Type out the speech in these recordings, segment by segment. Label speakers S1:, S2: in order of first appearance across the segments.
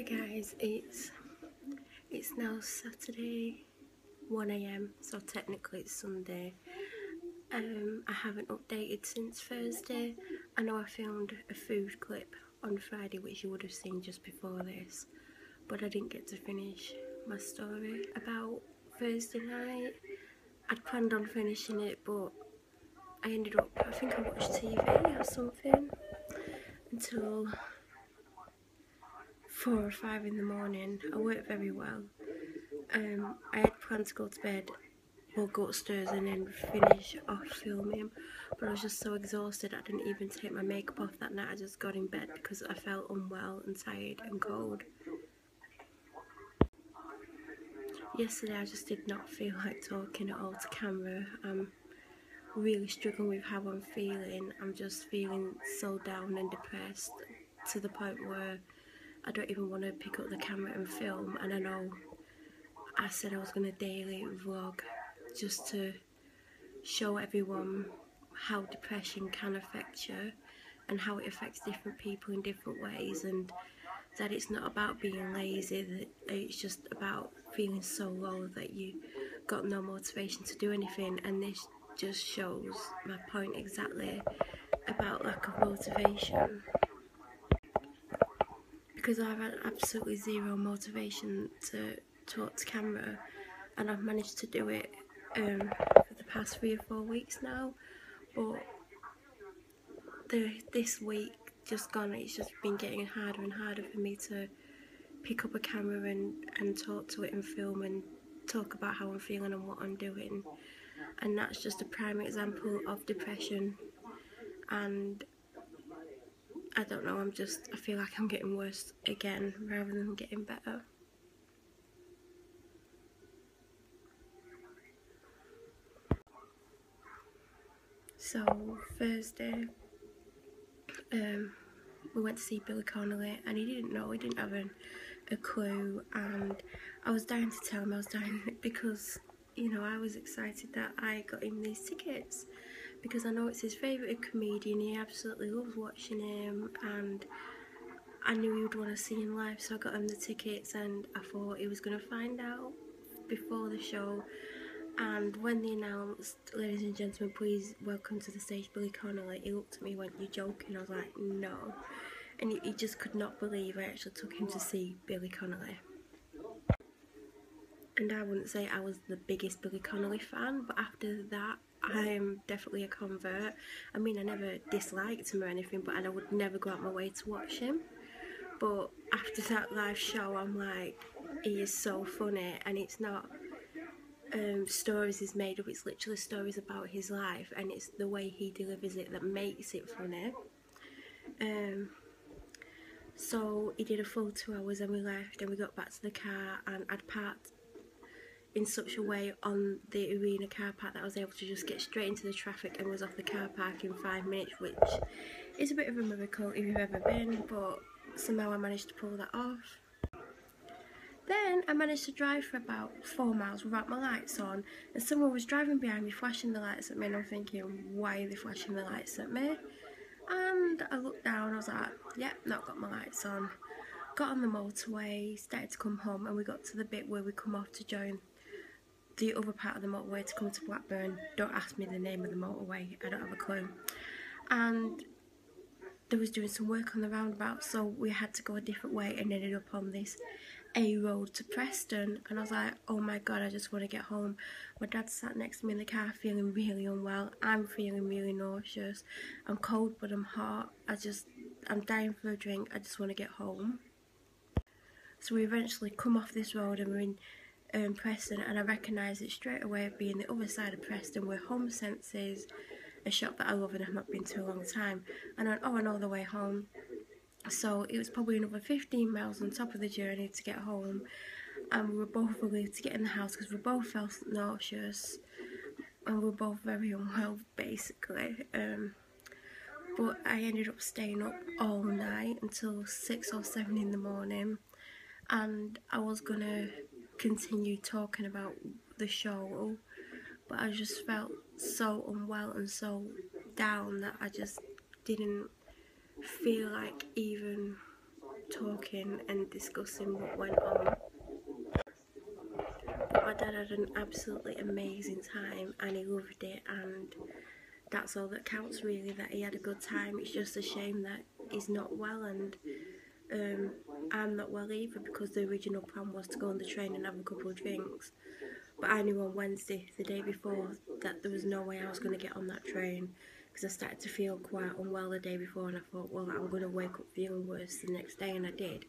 S1: guys, it's now Saturday 1 AM, so technically it's Sunday. I haven't updated since Thursday. I know I filmed a food clip on Friday which you would have seen just before this, but I didn't get to finish my story about Thursday night. I'd planned on finishing it, but I ended up, I think I watched TV or something until 4 or 5 in the morning. I worked very well. I had planned to go to bed, or go upstairs and then finish off filming, but I was just so exhausted I didn't even take my makeup off that night. I just got in bed because I felt unwell and tired and cold. Yesterday I just did not feel like talking at all to camera. I'm really struggling with how I'm feeling. I'm just feeling so down and depressed to the point where I don't even want to pick up the camera and film. And I know I said I was going to daily vlog just to show everyone how depression can affect you and how it affects different people in different ways, and that it's not about being lazy, that it's just about feeling so low that you got no motivation to do anything. And this just shows my point exactly about lack of motivation, because I've had absolutely zero motivation to talk to camera, and I've managed to do it for the past 3 or 4 weeks now. But this week just gone, it's just been getting harder and harder for me to pick up a camera and talk to it and film and talk about how I'm feeling and what I'm doing. And that's just a prime example of depression. And I don't know, I feel like I'm getting worse again rather than getting better. So Thursday, we went to see Billy Connolly, and he didn't know, he didn't have a clue, and I was dying to tell him. I was dying because, you know, I was excited that I got him these tickets because I know it's his favourite comedian. He absolutely loves watching him, and I knew he would want to see him live, so I got him the tickets, and I thought he was going to find out before the show. And when they announced, "Ladies and gentlemen, please welcome to the stage Billy Connolly," he looked at me and went, "You're joking?" I was like, "No." And he just could not believe I actually took him to see Billy Connolly. And I wouldn't say I was the biggest Billy Connolly fan, but after that I am definitely a convert. I mean, I never disliked him or anything, but I would never go out my way to watch him. But after that live show, I'm like, he is so funny, and it's not stories he's made up, it's literally stories about his life, and it's the way he delivers it that makes it funny. So he did a full 2 hours, and we left and we got back to the car, and I'd parked in such a way on the arena car park that I was able to just get straight into the traffic and was off the car park in 5 minutes, which is a bit of a miracle if you've ever been, but somehow I managed to pull that off. Then I managed to drive for about 4 miles without my lights on, and someone was driving behind me flashing the lights at me, and I'm thinking, why are they flashing the lights at me? And I looked down, I was like, yep, not got my lights on. Got on the motorway, started to come home, and we got to the bit where we come off to join the other part of the motorway to come to Blackburn. Don't ask me the name of the motorway, I don't have a clue. And they was doing some work on the roundabout, so we had to go a different way and ended up on this A road to Preston. And I was like, oh my god, I just want to get home. My dad sat next to me in the car feeling really unwell. I'm feeling really nauseous. I'm cold but I'm hot. I'm dying for a drink. I just want to get home. So we eventually come off this road and we're in Preston, and I recognised it straight away being the other side of Preston where Home Sense is, a shop that I love and I've not been to a long time. And I went, oh, I know the way home. So it was probably another 15 miles on top of the journey to get home, and we were both relieved to get in the house because we both felt nauseous and we were both very unwell basically. But I ended up staying up all night until 6 or 7 in the morning, and I was gonna continue talking about the show, but I just felt so unwell and so down that I just didn't feel like even talking and discussing what went on. But my dad had an absolutely amazing time and he loved it, and that's all that counts really, that he had a good time. It's just a shame that he's not well, and I'm not well either, because the original plan was to go on the train and have a couple of drinks. But I knew on Wednesday, the day before, that there was no way I was going to get on that train, because I started to feel quite unwell the day before, and I thought, well, I'm going to wake up feeling worse the next day, and I did.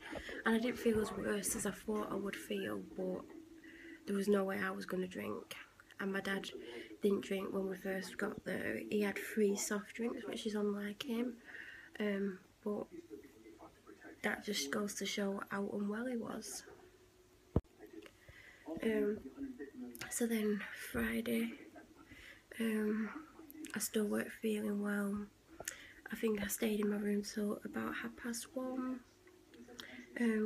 S1: And I didn't feel as worse as I thought I would feel, but there was no way I was going to drink. And my dad didn't drink when we first got there. He had 3 soft drinks, which is unlike him, but that just goes to show how unwell he was. So then Friday, I still weren't feeling well. I think I stayed in my room till about 1:30.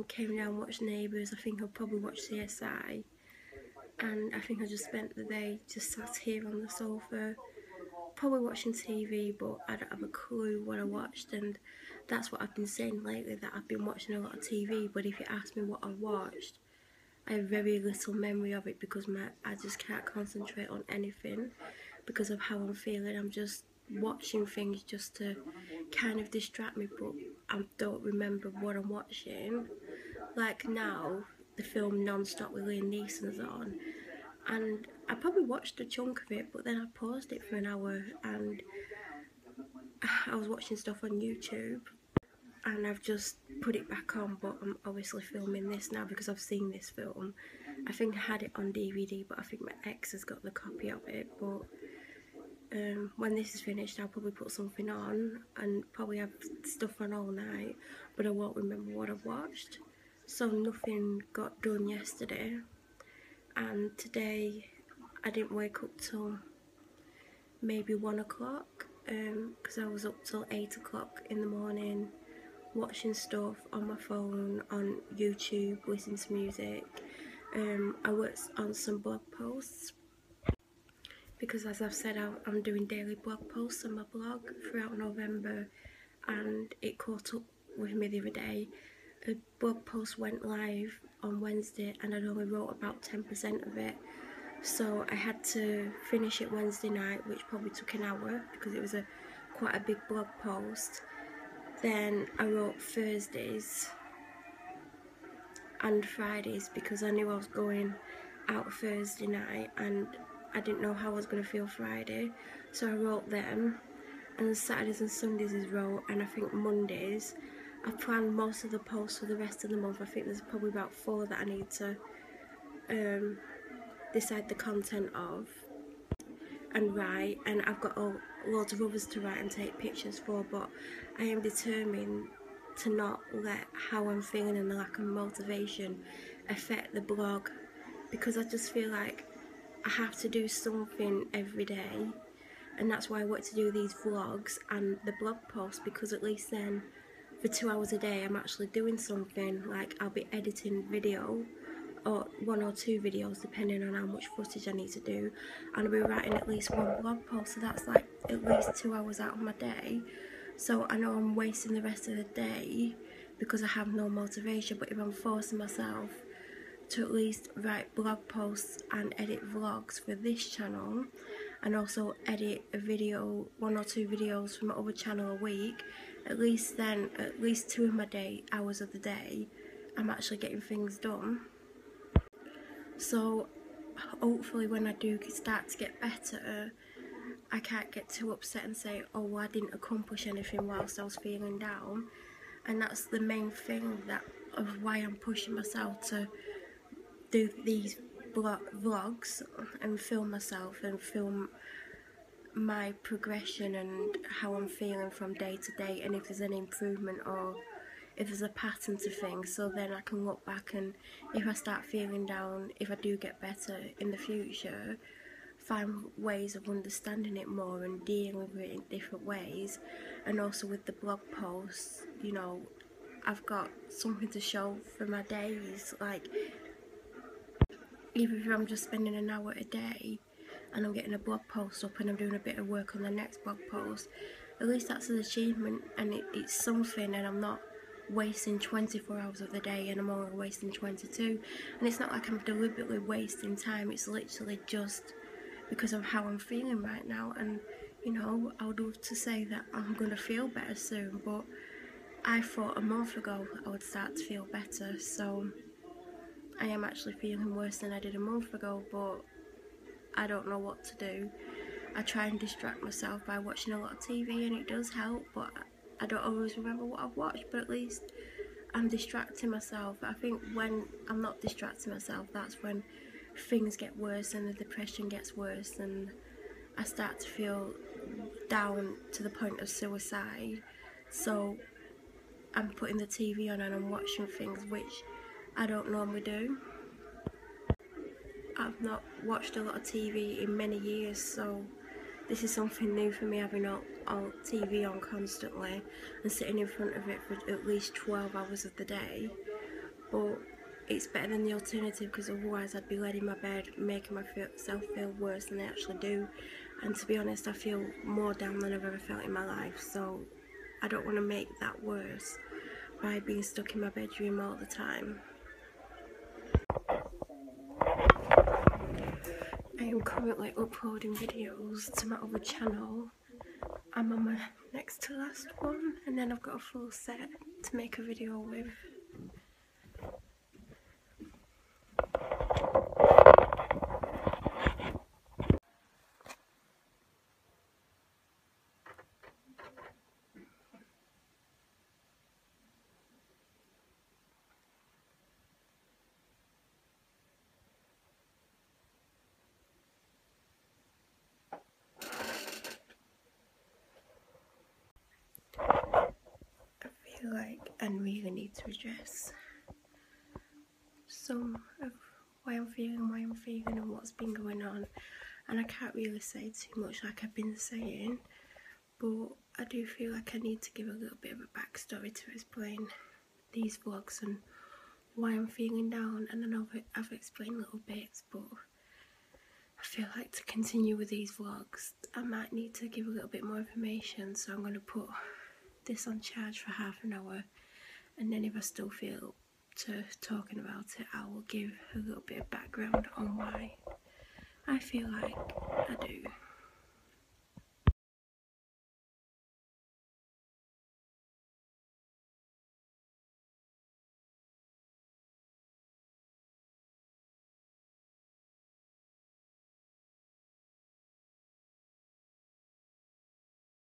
S1: Came down, watched Neighbours. I think I'll probably watch CSI. And I think I just spent the day just sat here on the sofa, probably watching TV, but I don't have a clue what I watched. And that's what I've been saying lately, that I've been watching a lot of TV, but if you ask me what I watched, I have very little memory of it, because I just can't concentrate on anything because of how I'm feeling. I'm just watching things just to kind of distract me, but I don't remember what I'm watching. Like now, the film Non-Stop with Liam Neeson's on, and I probably watched a chunk of it, but then I paused it for an hour and I was watching stuff on YouTube, and I've just put it back on. But I'm obviously filming this now because I've seen this film. I think I had it on DVD, but I think my ex has got the copy of it. But when this is finished, I'll probably put something on and probably have stuff on all night, but I won't remember what I've watched. So nothing got done yesterday, and today I didn't wake up till maybe 1 o'clock, because I was up till 8 o'clock in the morning watching stuff on my phone, on YouTube, listening to music. I worked on some blog posts, because as I've said, I'm doing daily blog posts on my blog throughout November, and it caught up with me the other day. A blog post went live on Wednesday and I'd only wrote about 10% of it, so I had to finish it Wednesday night, which probably took an hour because it was quite a big blog post. Then I wrote Thursdays and Fridays because I knew I was going out Thursday night and I didn't know how I was going to feel Friday, so I wrote them. And Saturdays and Sundays is wrote, and I think Mondays. I've planned most of the posts for the rest of the month. I think there's probably about 4 that I need to decide the content of and write, and I've got loads of others to write and take pictures for, but I am determined to not let how I'm feeling and the lack of motivation affect the blog, because I just feel like I have to do something every day, and that's why I want to do these vlogs and the blog posts, because at least then for 2 hours a day I'm actually doing something. Like I'll be editing video, or 1 or 2 videos depending on how much footage I need to do, and I'll be writing at least 1 blog post, so that's like at least 2 hours out of my day. So I know I'm wasting the rest of the day because I have no motivation, but if I'm forcing myself to at least write blog posts and edit vlogs for this channel, and also edit a video, 1 or 2 videos from my other channel a week, at least then, at least 2 of my hours of the day, I'm actually getting things done. So hopefully when I do start to get better, I can't get too upset and say, oh, well, I didn't accomplish anything whilst I was feeling down. And that's the main thing of why I'm pushing myself to do these vlogs and film myself and film my progression and how I'm feeling from day to day, and if there's any improvement or if there's a pattern to things, so then I can look back, and if I start feeling down, if I do get better in the future, find ways of understanding it more and dealing with it in different ways. And also with the blog posts, you know, I've got something to show for my days. Like, even if I'm just spending an hour a day and I'm getting a blog post up and I'm doing a bit of work on the next blog post, at least that's an achievement, and it's something, and I'm not wasting 24 hours of the day and I'm only wasting 22, and it's not like I'm deliberately wasting time, it's literally just because of how I'm feeling right now. And you know, I would love to say that I'm gonna feel better soon, but I thought a month ago I would start to feel better, so I am actually feeling worse than I did a month ago, but I don't know what to do. I try and distract myself by watching a lot of TV and it does help, but I don't always remember what I've watched, but at least I'm distracting myself. I think when I'm not distracting myself, that's when things get worse and the depression gets worse and I start to feel down to the point of suicide. So I'm putting the TV on and I'm watching things which I don't normally do. I've not watched a lot of TV in many years, so this is something new for me, having all TV on constantly and sitting in front of it for at least 12 hours of the day. But it's better than the alternative, because otherwise I'd be laying in my bed making myself feel worse than I actually do. And to be honest, I feel more down than I've ever felt in my life, so I don't want to make that worse by being stuck in my bedroom all the time. I am currently uploading videos to my other channel. I'm on my next to last one, and then I've got a full set to make a video with. I feel like I really need to address some of why I'm feeling and what's been going on, and I can't really say too much like I've been saying, but I do feel like I need to give a little bit of a backstory to explain these vlogs and why I'm feeling down. And I know I've explained little bits, but I feel like to continue with these vlogs I might need to give a little bit more information, so I'm going to put this on charge for half an hour, and then if I still feel to talking about it, I will give a little bit of background on why I feel like I do.